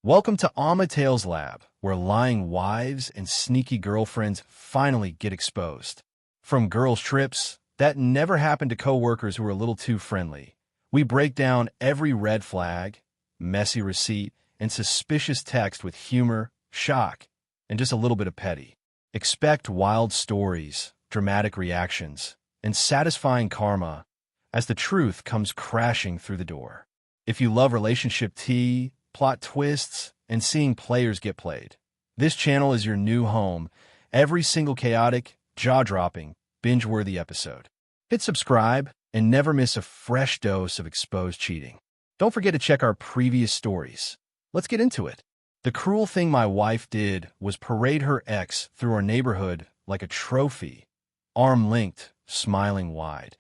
Welcome to Amma Tales Lab, where lying wives and sneaky girlfriends finally get exposed. From girls' trips that never happened to coworkers who were a little too friendly, we break down every red flag, messy receipt, and suspicious text with humor, shock, and just a little bit of petty. Expect wild stories, dramatic reactions, and satisfying karma as the truth comes crashing through the door. If you love relationship tea, plot twists, and seeing players get played, this channel is your new home. Every single chaotic, jaw-dropping, binge-worthy episode. Hit subscribe and never miss a fresh dose of exposed cheating. Don't forget to check our previous stories. Let's get into it. The cruel thing my wife did was parade her ex through our neighborhood like a trophy, arm-linked, smiling wide,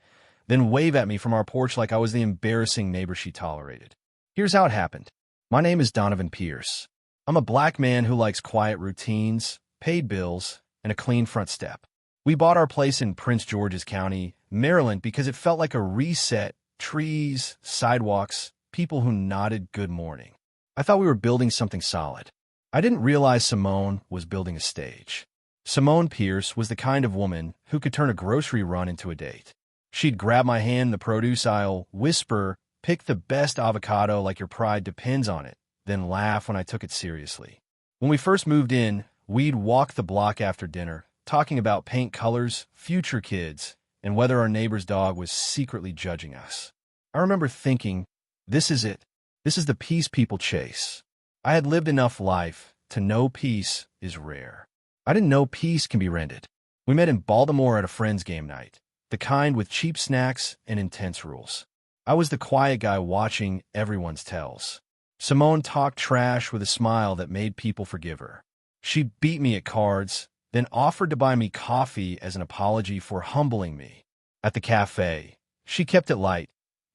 then wave at me from our porch like I was the embarrassing neighbor she tolerated. Here's how it happened. My name is Donovan Pierce. I'm a black man who likes quiet routines, paid bills, and a clean front step. We bought our place in Prince George's County, Maryland, because it felt like a reset: trees, sidewalks, people who nodded good morning. I thought we were building something solid. I didn't realize Simone was building a stage. Simone Pierce was the kind of woman who could turn a grocery run into a date. She'd grab my hand in the produce aisle, whisper, "Pick the best avocado like your pride depends on it," then laugh when I took it seriously. When we first moved in, we'd walk the block after dinner, talking about paint colors, future kids, and whether our neighbor's dog was secretly judging us. I remember thinking, this is it. This is the peace people chase. I had lived enough life to know peace is rare. I didn't know peace can be rented. We met in Baltimore at a friend's game night, the kind with cheap snacks and intense rules. I was the quiet guy watching everyone's tells. Simone talked trash with a smile that made people forgive her. She beat me at cards, then offered to buy me coffee as an apology for humbling me. At the cafe, she kept it light,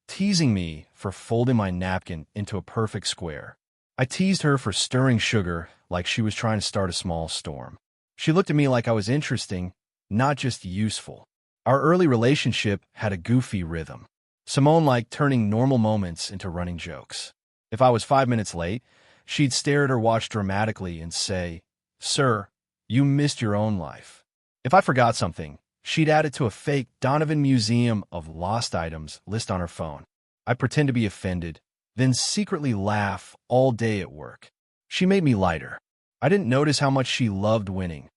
teasing me for folding my napkin into a perfect square. I teased her for stirring sugar like she was trying to start a small storm. She looked at me like I was interesting, not just useful. Our early relationship had a goofy rhythm. Simone liked turning normal moments into running jokes. If I was 5 minutes late, she'd stare at her watch dramatically and say, "Sir, you missed your own life." If I forgot something, she'd add it to a fake Donovan Museum of Lost Items list on her phone. I'd pretend to be offended, then secretly laugh all day at work. She made me lighter. I didn't notice how much she loved winning.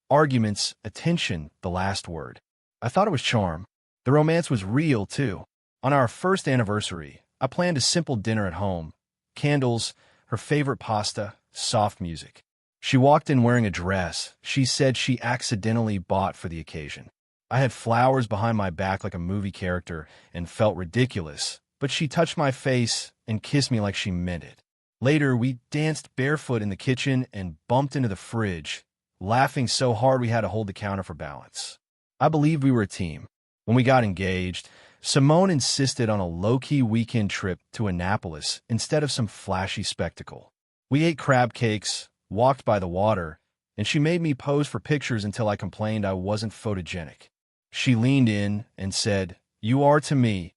Arguments, attention, the last word. I thought it was charm. The romance was real, too. On our first anniversary, I planned a simple dinner at home. Candles, her favorite pasta, soft music. She walked in wearing a dress she said she accidentally bought for the occasion. I had flowers behind my back like a movie character and felt ridiculous, but she touched my face and kissed me like she meant it. Later, we danced barefoot in the kitchen and bumped into the fridge, laughing so hard we had to hold the counter for balance. I believed we were a team. When we got engaged, Simone insisted on a low-key weekend trip to Annapolis instead of some flashy spectacle. We ate crab cakes, walked by the water, and she made me pose for pictures until I complained I wasn't photogenic. She leaned in and said, "You are to me,"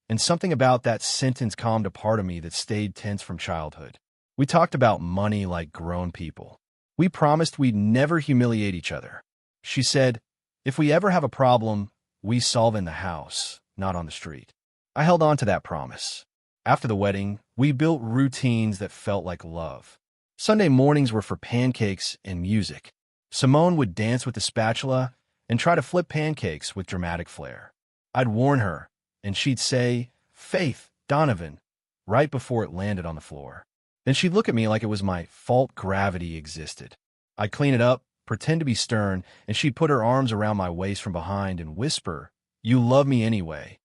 and something about that sentence calmed a part of me that stayed tense from childhood. We talked about money like grown people. We promised we'd never humiliate each other. She said, "If we ever have a problem, we solve in the house, not on the street." I held on to that promise. After the wedding, we built routines that felt like love. Sunday mornings were for pancakes and music. Simone would dance with the spatula and try to flip pancakes with dramatic flair. I'd warn her, and she'd say, "Faith, Donovan," right before it landed on the floor. Then she'd look at me like it was my fault gravity existed. I'd clean it up, pretend to be stern, and she'd put her arms around my waist from behind and whisper, "You love me anyway."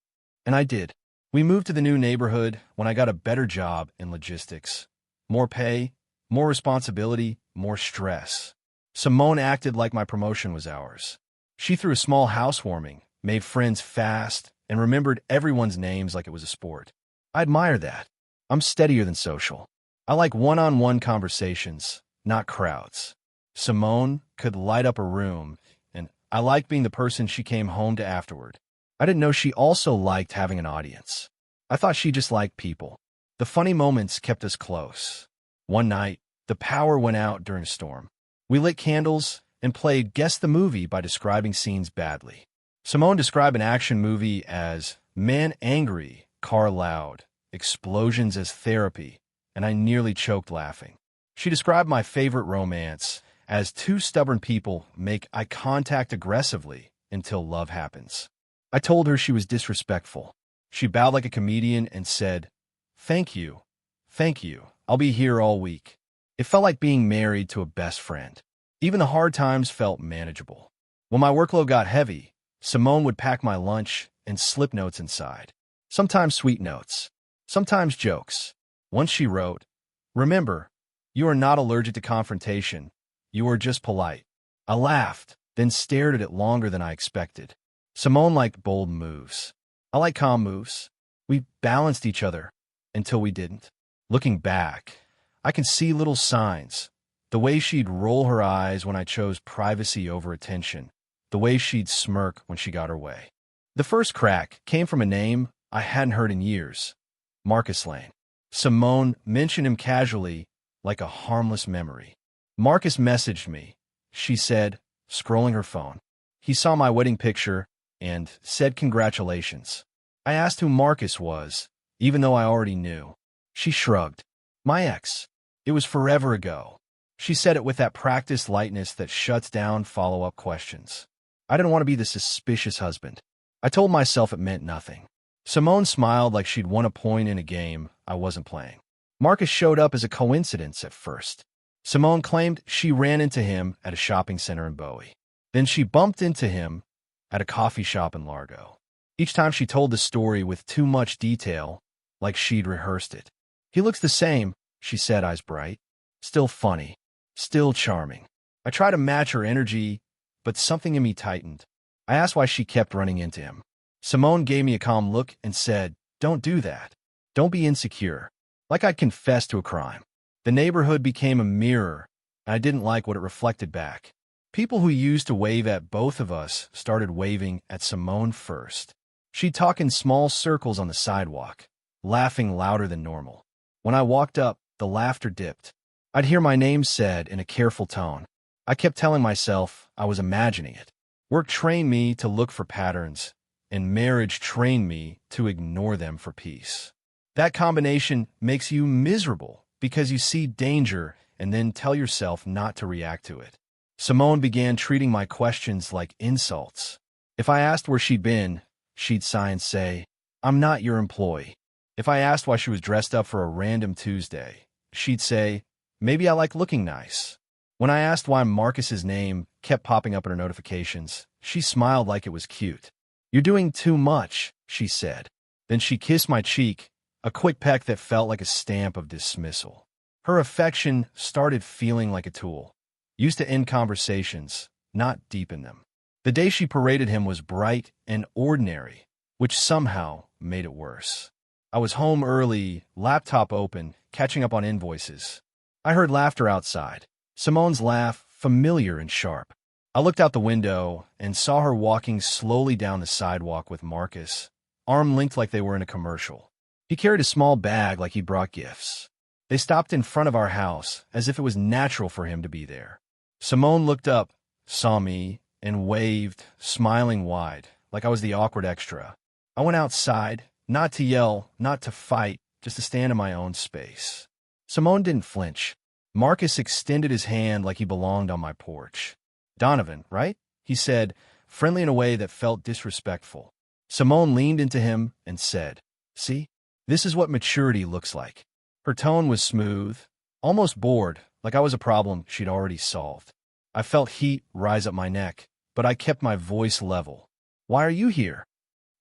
And I did. We moved to the new neighborhood when I got a better job in logistics. More pay, more responsibility, more stress. Simone acted like my promotion was ours. She threw a small housewarming, made friends fast, and remembered everyone's names like it was a sport. I admire that. I'm steadier than social. I like one-on-one conversations, not crowds. Simone could light up a room, and I liked being the person she came home to afterward. I didn't know she also liked having an audience. I thought she just liked people. The funny moments kept us close. One night, the power went out during a storm. We lit candles and played Guess the Movie by describing scenes badly. Simone described an action movie as man angry, car loud, explosions as therapy, and I nearly choked laughing. She described my favorite romance as two stubborn people make eye contact aggressively until love happens. I told her she was disrespectful. She bowed like a comedian and said, "Thank you. Thank you. I'll be here all week." It felt like being married to a best friend. Even the hard times felt manageable. When my workload got heavy, Simone would pack my lunch and slip notes inside. Sometimes sweet notes, sometimes jokes. Once she wrote, "Remember, you are not allergic to confrontation. You are just polite." I laughed, then stared at it longer than I expected. Simone liked bold moves. I like calm moves. We balanced each other until we didn't. Looking back, I can see little signs. The way she'd roll her eyes when I chose privacy over attention. The way she'd smirk when she got her way. The first crack came from a name I hadn't heard in years. Marcus Lane. Simone mentioned him casually, like a harmless memory. Marcus messaged me, she said, scrolling her phone. He saw my wedding picture and said congratulations. I asked who Marcus was, even though I already knew. She shrugged. My ex. It was forever ago. She said it with that practiced lightness that shuts down follow-up questions. I didn't want to be the suspicious husband. I told myself it meant nothing. Simone smiled like she'd won a point in a game I wasn't playing. Marcus showed up as a coincidence at first. Simone claimed she ran into him at a shopping center in Bowie. Then she bumped into him at a coffee shop in Largo. Each time she told the story with too much detail, like she'd rehearsed it. He looks the same, she said, eyes bright. Still funny. Still charming. I tried to match her energy, but something in me tightened. I asked why she kept running into him. Simone gave me a calm look and said, "Don't do that. Don't be insecure." Like I'd confessed to a crime. The neighborhood became a mirror, and I didn't like what it reflected back. People who used to wave at both of us started waving at Simone first. She'd talk in small circles on the sidewalk, laughing louder than normal. When I walked up, the laughter dipped. I'd hear my name said in a careful tone. I kept telling myself I was imagining it. Work trained me to look for patterns, and marriage trained me to ignore them for peace. That combination makes you miserable because you see danger and then tell yourself not to react to it. Simone began treating my questions like insults. If I asked where she'd been, she'd sigh and say, "I'm not your employee." If I asked why she was dressed up for a random Tuesday, she'd say, "Maybe I like looking nice." When I asked why Marcus's name kept popping up in her notifications, she smiled like it was cute. "You're doing too much," she said. Then she kissed my cheek, a quick peck that felt like a stamp of dismissal. Her affection started feeling like a tool, used to end conversations, not deepen them. The day she paraded him was bright and ordinary, which somehow made it worse. I was home early, laptop open, catching up on invoices. I heard laughter outside. Simone's laugh, familiar and sharp. I looked out the window and saw her walking slowly down the sidewalk with Marcus, arm linked like they were in a commercial. He carried a small bag like he brought gifts. They stopped in front of our house, as if it was natural for him to be there. Simone looked up, saw me, and waved, smiling wide, like I was the awkward extra. I went outside, not to yell, not to fight, just to stand in my own space. Simone didn't flinch. Marcus extended his hand like he belonged on my porch. "Donovan, right?" he said, friendly in a way that felt disrespectful. Simone leaned into him and said, "See? This is what maturity looks like." Her tone was smooth, almost bored, like I was a problem she'd already solved. I felt heat rise up my neck, but I kept my voice level. "Why are you here?"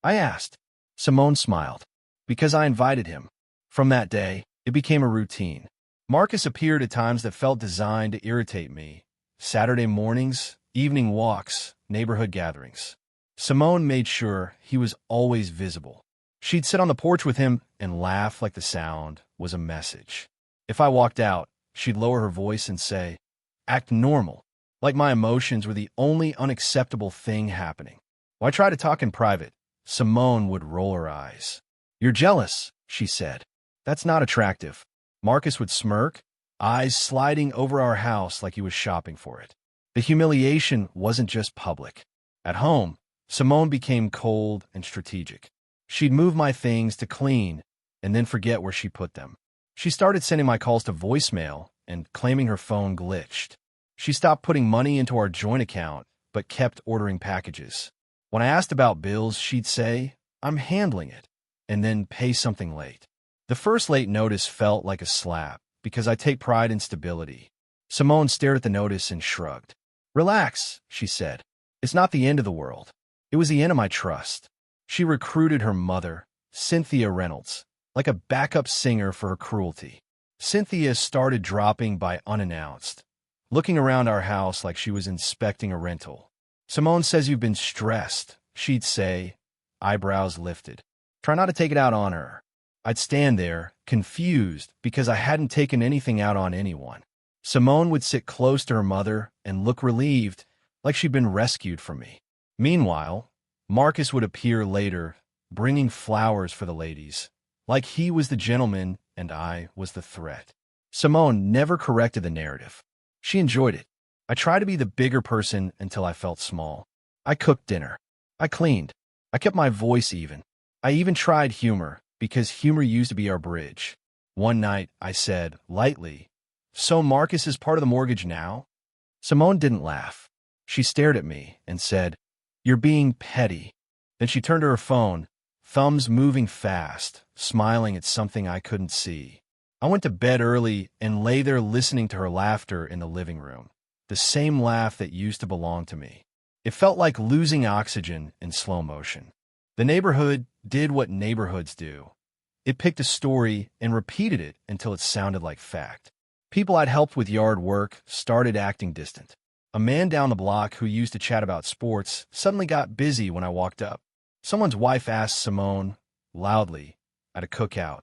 I asked. Simone smiled. "Because I invited him." From that day, it became a routine. Marcus appeared at times that felt designed to irritate me. Saturday mornings, evening walks, neighborhood gatherings. Simone made sure he was always visible. She'd sit on the porch with him and laugh like the sound was a message. If I walked out, she'd lower her voice and say, "Act normal," like my emotions were the only unacceptable thing happening. When I tried to talk in private, Simone would roll her eyes. "You're jealous," she said. "That's not attractive." Marcus would smirk, eyes sliding over our house like he was shopping for it. The humiliation wasn't just public. At home, Simone became cold and strategic. She'd move my things to clean and then forget where she put them. She started sending my calls to voicemail and claiming her phone glitched. She stopped putting money into our joint account, but kept ordering packages. When I asked about bills, she'd say, "I'm handling it," and then pay something late. The first late notice felt like a slap, because I take pride in stability. Simone stared at the notice and shrugged. "Relax," she said. "It's not the end of the world. It was the end of my trust." She recruited her mother, Cynthia Reynolds, like a backup singer for her cruelty. Cynthia started dropping by unannounced, looking around our house like she was inspecting a rental. "Simone says you've been stressed," she'd say, eyebrows lifted. "Try not to take it out on her." I'd stand there, confused, because I hadn't taken anything out on anyone. Simone would sit close to her mother and look relieved, like she'd been rescued from me. Meanwhile, Marcus would appear later, bringing flowers for the ladies, like he was the gentleman and I was the threat. Simone never corrected the narrative. She enjoyed it. I tried to be the bigger person until I felt small. I cooked dinner. I cleaned. I kept my voice even. I even tried humor, because humor used to be our bridge. One night, I said, lightly, "So Marcus is part of the mortgage now?" Simone didn't laugh. She stared at me and said, "You're being petty." Then she turned to her phone, thumbs moving fast, smiling at something I couldn't see. I went to bed early and lay there listening to her laughter in the living room, the same laugh that used to belong to me. It felt like losing oxygen in slow motion. The neighborhood did what neighborhoods do. It picked a story and repeated it until it sounded like fact. People I'd helped with yard work started acting distant. A man down the block who used to chat about sports suddenly got busy when I walked up. Someone's wife asked Simone, loudly, at a cookout,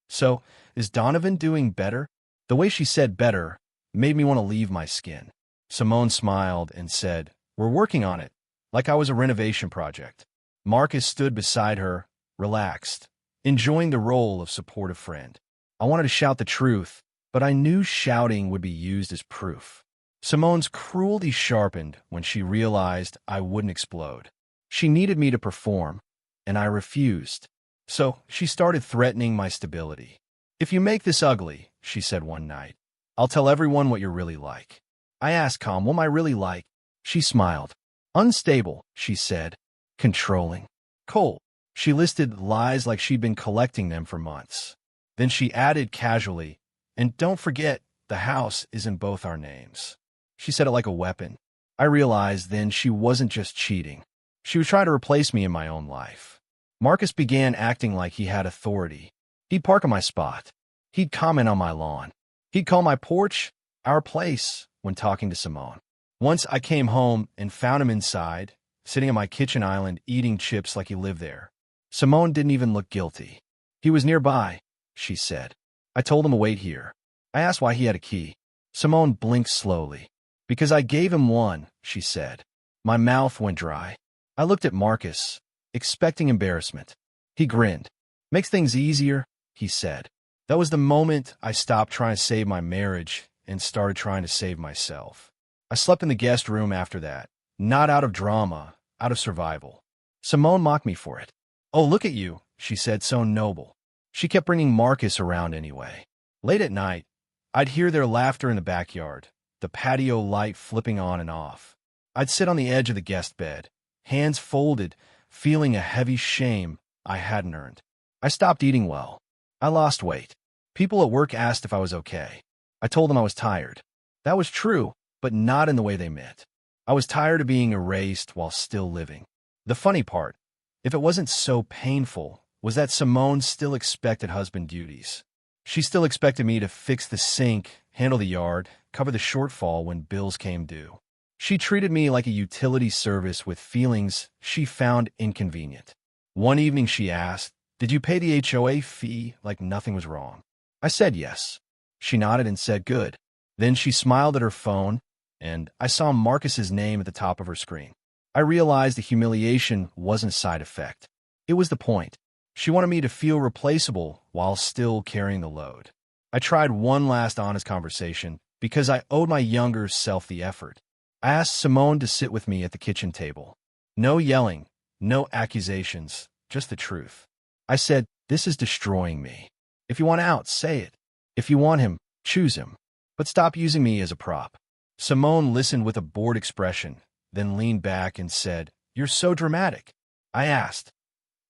"So, is Donovan doing better?" The way she said better made me want to leave my skin. Simone smiled and said, "We're working on it," like I was a renovation project. Marcus stood beside her, relaxed, enjoying the role of supportive friend. I wanted to shout the truth, but I knew shouting would be used as proof. Simone's cruelty sharpened when she realized I wouldn't explode. She needed me to perform, and I refused. So she started threatening my stability. "If you make this ugly," she said one night, "I'll tell everyone what you're really like." I asked calm, "What am I really like?" She smiled. "Unstable," she said. "Controlling. Cold." She listed lies like she'd been collecting them for months. Then she added casually, "And don't forget, the house is in both our names." She said it like a weapon. I realized then she wasn't just cheating. She was trying to replace me in my own life. Marcus began acting like he had authority. He'd park on my spot. He'd comment on my lawn. He'd call my porch our place when talking to Simone. Once I came home and found him inside, sitting on my kitchen island eating chips like he lived there. Simone didn't even look guilty. "He was nearby," she said. "I told him to wait here." I asked why he had a key. Simone blinked slowly. "Because I gave him one," she said. My mouth went dry. I looked at Marcus, expecting embarrassment. He grinned. "Makes things easier," he said. That was the moment I stopped trying to save my marriage and started trying to save myself. I slept in the guest room after that, not out of drama, out of survival. Simone mocked me for it. "Oh, look at you," she said, "so noble." She kept bringing Marcus around anyway. Late at night, I'd hear their laughter in the backyard, the patio light flipping on and off. I'd sit on the edge of the guest bed, hands folded, feeling a heavy shame I hadn't earned. I stopped eating well. I lost weight. People at work asked if I was okay. I told them I was tired. That was true, but not in the way they meant. I was tired of being erased while still living. The funny part, if it wasn't so painful, was that Simone still expected husband duties. She still expected me to fix the sink, handle the yard, cover the shortfall when bills came due. She treated me like a utility service with feelings she found inconvenient. One evening she asked, "Did you pay the HOA fee?" like nothing was wrong. I said yes. She nodded and said good. Then she smiled at her phone, and I saw Marcus's name at the top of her screen. I realized the humiliation wasn't a side effect. It was the point. She wanted me to feel replaceable while still carrying the load. I tried one last honest conversation because I owed my younger self the effort. I asked Simone to sit with me at the kitchen table. No yelling, no accusations, just the truth. I said, "This is destroying me. If you want out, say it. If you want him, choose him. But stop using me as a prop." Simone listened with a bored expression, then leaned back and said, "You're so dramatic." I asked,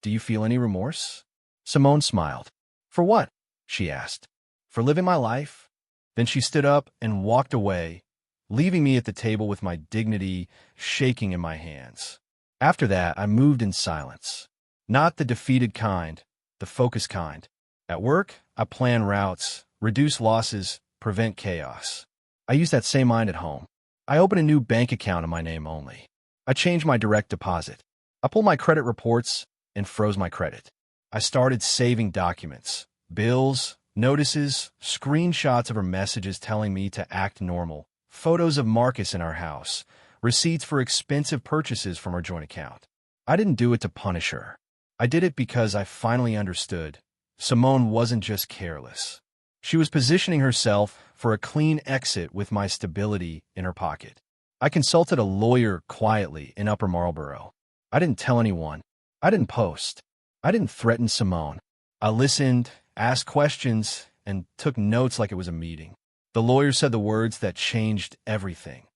"Do you feel any remorse?" Simone smiled. "For what?" she asked. "For living my life?" Then she stood up and walked away, leaving me at the table with my dignity shaking in my hands. After that, I moved in silence. Not the defeated kind, the focused kind. At work, I plan routes, reduce losses, prevent chaos. I use that same mind at home. I opened a new bank account in my name only. I changed my direct deposit. I pulled my credit reports and froze my credit. I started saving documents, bills, notices, screenshots of her messages telling me to act normal, photos of Marcus in our house, receipts for expensive purchases from our joint account. I didn't do it to punish her. I did it because I finally understood Simone wasn't just careless. She was positioning herself for a clean exit with my stability in her pocket. I consulted a lawyer quietly in Upper Marlborough. I didn't tell anyone. I didn't post. I didn't threaten Simone. I listened, asked questions, and took notes like it was a meeting. The lawyer said the words that changed everything.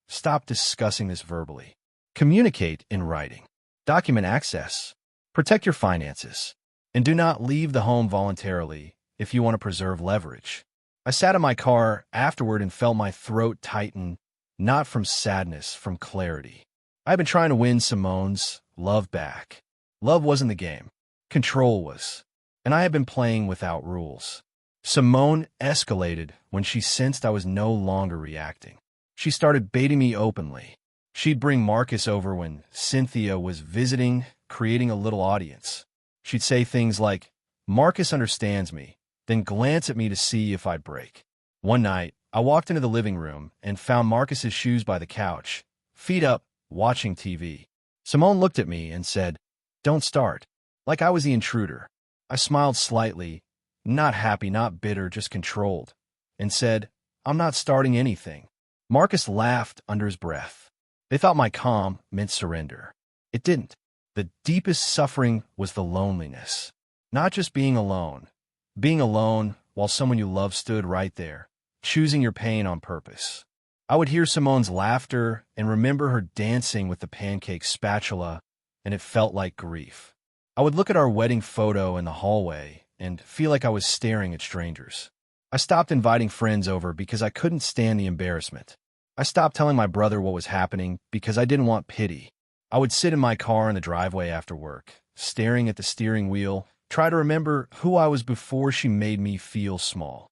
Stop discussing this verbally. Communicate in writing. Document access. Protect your finances. And do not leave the home voluntarily if you want to preserve leverage. I sat in my car afterward and felt my throat tighten, not from sadness, from clarity. I had been trying to win Simone's love back. Love wasn't the game. Control was. And I had been playing without rules. Simone escalated when she sensed I was no longer reacting. She started baiting me openly. She'd bring Marcus over when Cynthia was visiting, creating a little audience. She'd say things like, "Marcus understands me," then glance at me to see if I'd break. One night, I walked into the living room and found Marcus's shoes by the couch, feet up, watching TV. Simone looked at me and said, "Don't start," like I was the intruder. I smiled slightly, not happy, not bitter, just controlled, and said, "I'm not starting anything." Marcus laughed under his breath. They thought my calm meant surrender. It didn't. The deepest suffering was the loneliness. Not just being alone while someone you love stood right there, choosing your pain on purpose. I would hear Simone's laughter and remember her dancing with the pancake spatula, and it felt like grief. I would look at our wedding photo in the hallway and feel like I was staring at strangers. I stopped inviting friends over because I couldn't stand the embarrassment. I stopped telling my brother what was happening because I didn't want pity. I would sit in my car in the driveway after work, staring at the steering wheel, try to remember who I was before she made me feel small.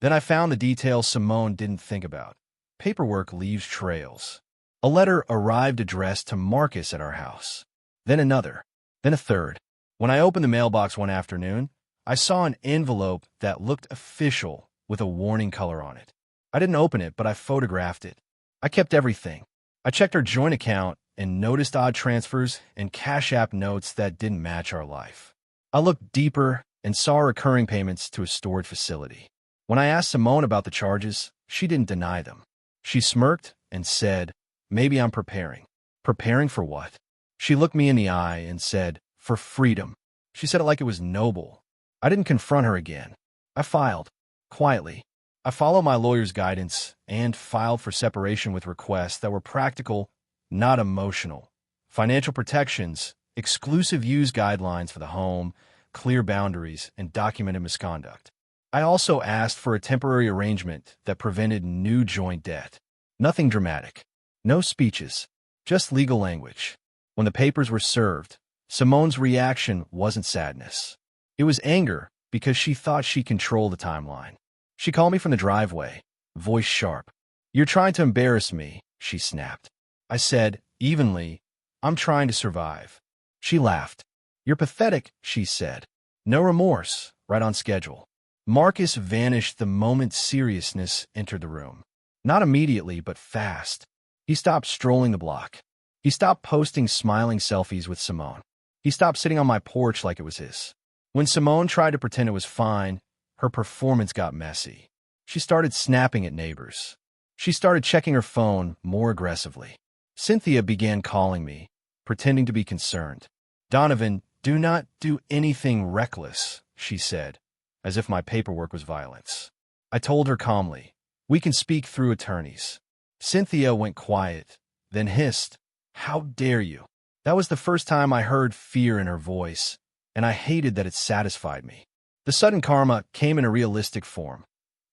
Then I found the details Simone didn't think about. Paperwork leaves trails. A letter arrived addressed to Marcus at our house. Then another. Then a third. When I opened the mailbox one afternoon, I saw an envelope that looked official with a warning color on it. I didn't open it, but I photographed it. I kept everything. I checked our joint account and noticed odd transfers and Cash App notes that didn't match our life. I looked deeper and saw recurring payments to a storage facility. When I asked Simone about the charges, she didn't deny them. She smirked and said, "Maybe I'm preparing." Preparing for what? She looked me in the eye and said, "For freedom." She said it like it was noble. I didn't confront her again. I filed. Quietly. I followed my lawyer's guidance and filed for separation with requests that were practical, not emotional. Financial protections, exclusive use guidelines for the home, clear boundaries, and documented misconduct. I also asked for a temporary arrangement that prevented new joint debt. Nothing dramatic. No speeches. Just legal language. When the papers were served, Simone's reaction wasn't sadness. It was anger because she thought she controlled the timeline. She called me from the driveway, voice sharp. "You're trying to embarrass me," she snapped. I said, evenly, "I'm trying to survive." She laughed. "You're pathetic," she said. No remorse, right on schedule. Marcus vanished the moment seriousness entered the room. Not immediately, but fast. He stopped strolling the block. He stopped posting smiling selfies with Simone. He stopped sitting on my porch like it was his. When Simone tried to pretend it was fine, her performance got messy. She started snapping at neighbors. She started checking her phone more aggressively. Cynthia began calling me, pretending to be concerned. "Donovan, do not do anything reckless," she said, as if my paperwork was violence. I told her calmly, "We can speak through attorneys." Cynthia went quiet, then hissed, "How dare you?" That was the first time I heard fear in her voice, and I hated that it satisfied me. The sudden karma came in a realistic form.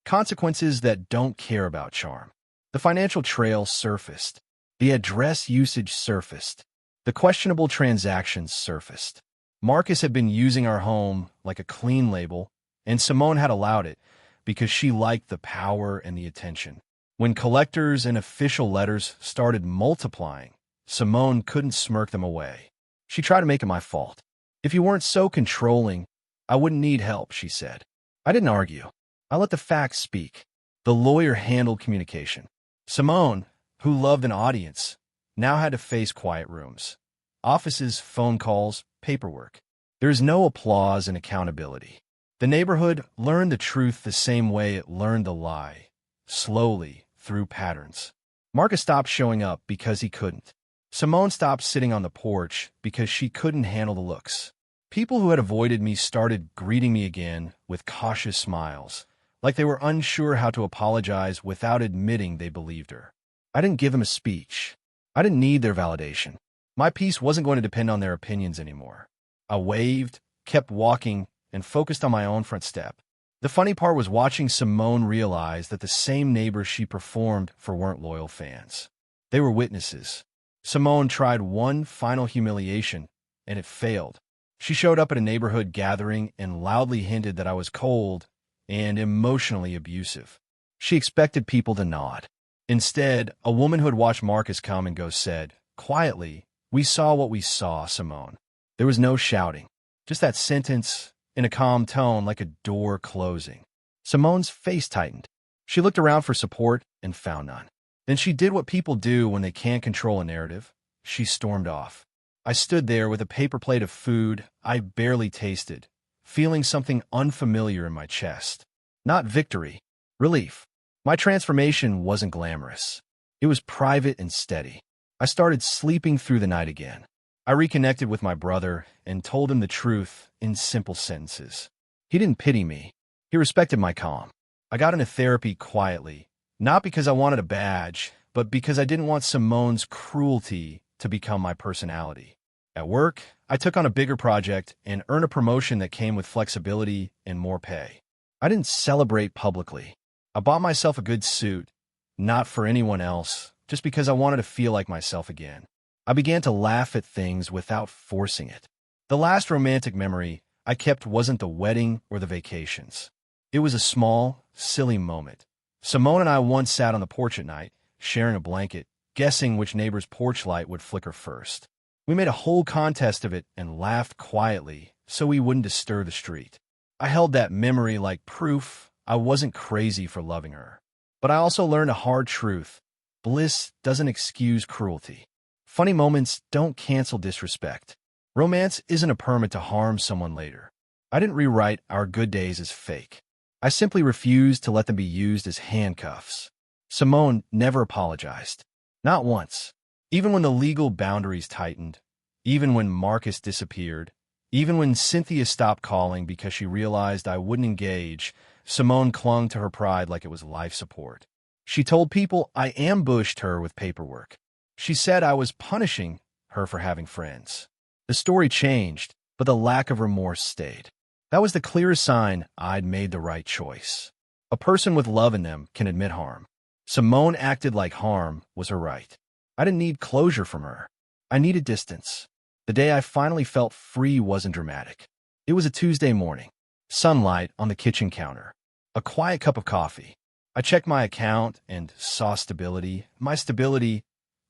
Consequences that don't care about charm. The financial trail surfaced. The address usage surfaced. The questionable transactions surfaced. Marcus had been using our home like a clean label, and Simone had allowed it because she liked the power and the attention. When collectors and official letters started multiplying, Simone couldn't smirk them away. She tried to make it my fault. "If you weren't so controlling, I wouldn't need help," she said. I didn't argue. I let the facts speak. The lawyer handled communication. Simone, who loved an audience, now had to face quiet rooms, offices, phone calls, paperwork. There's no applause and accountability. The neighborhood learned the truth the same way it learned the lie, slowly, through patterns. Marcus stopped showing up because he couldn't. Simone stopped sitting on the porch because she couldn't handle the looks. People who had avoided me started greeting me again with cautious smiles, like they were unsure how to apologize without admitting they believed her. I didn't give them a speech. I didn't need their validation. My peace wasn't going to depend on their opinions anymore. I waved, kept walking, and focused on my own front step. The funny part was watching Simone realize that the same neighbors she performed for weren't loyal fans. They were witnesses. Simone tried one final humiliation, and it failed. She showed up at a neighborhood gathering and loudly hinted that I was cold and emotionally abusive. She expected people to nod. Instead, a woman who had watched Marcus come and go said, quietly, "We saw what we saw, Simone." There was no shouting, just that sentence in a calm tone like a door closing. Simone's face tightened. She looked around for support and found none. Then she did what people do when they can't control a narrative. She stormed off. I stood there with a paper plate of food I barely tasted, feeling something unfamiliar in my chest. Not victory, relief. My transformation wasn't glamorous. It was private and steady. I started sleeping through the night again. I reconnected with my brother and told him the truth in simple sentences. He didn't pity me. He respected my calm. I got into therapy quietly, not because I wanted a badge, but because I didn't want Simone's cruelty to become my personality. At work, I took on a bigger project and earned a promotion that came with flexibility and more pay. I didn't celebrate publicly. I bought myself a good suit, not for anyone else, just because I wanted to feel like myself again. I began to laugh at things without forcing it. The last romantic memory I kept wasn't the wedding or the vacations. It was a small, silly moment. Simone and I once sat on the porch at night, sharing a blanket, guessing which neighbor's porch light would flicker first. We made a whole contest of it and laughed quietly so we wouldn't disturb the street. I held that memory like proof I wasn't crazy for loving her. But I also learned a hard truth. Bliss doesn't excuse cruelty. Funny moments don't cancel disrespect. Romance isn't a permit to harm someone later. I didn't rewrite our good days as fake. I simply refused to let them be used as handcuffs. Simone never apologized. Not once. Even when the legal boundaries tightened, even when Marcus disappeared, even when Cynthia stopped calling because she realized I wouldn't engage, Simone clung to her pride like it was life support. She told people I ambushed her with paperwork. She said I was punishing her for having friends. The story changed, but the lack of remorse stayed. That was the clearest sign I'd made the right choice. A person with love in them can admit harm. Simone acted like harm was her right. I didn't need closure from her. I needed distance. The day I finally felt free wasn't dramatic. It was a Tuesday morning. Sunlight on the kitchen counter. A quiet cup of coffee. I checked my account and saw stability. My stability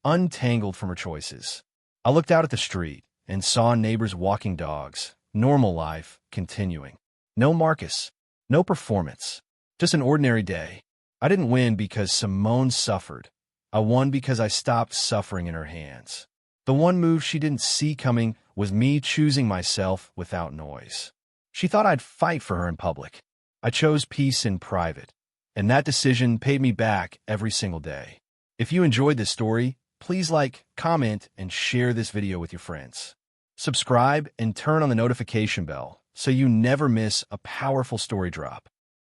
untangled from her choices. I looked out at the street and saw neighbors walking dogs. Normal life continuing. No Marcus. No performance. Just an ordinary day. I didn't win because Simone suffered. I won because I stopped suffering in her hands. The one move she didn't see coming was me choosing myself without noise. She thought I'd fight for her in public. I chose peace in private, and that decision paid me back every single day. If you enjoyed this story, please like, comment, and share this video with your friends. Subscribe and turn on the notification bell so you never miss a powerful story drop.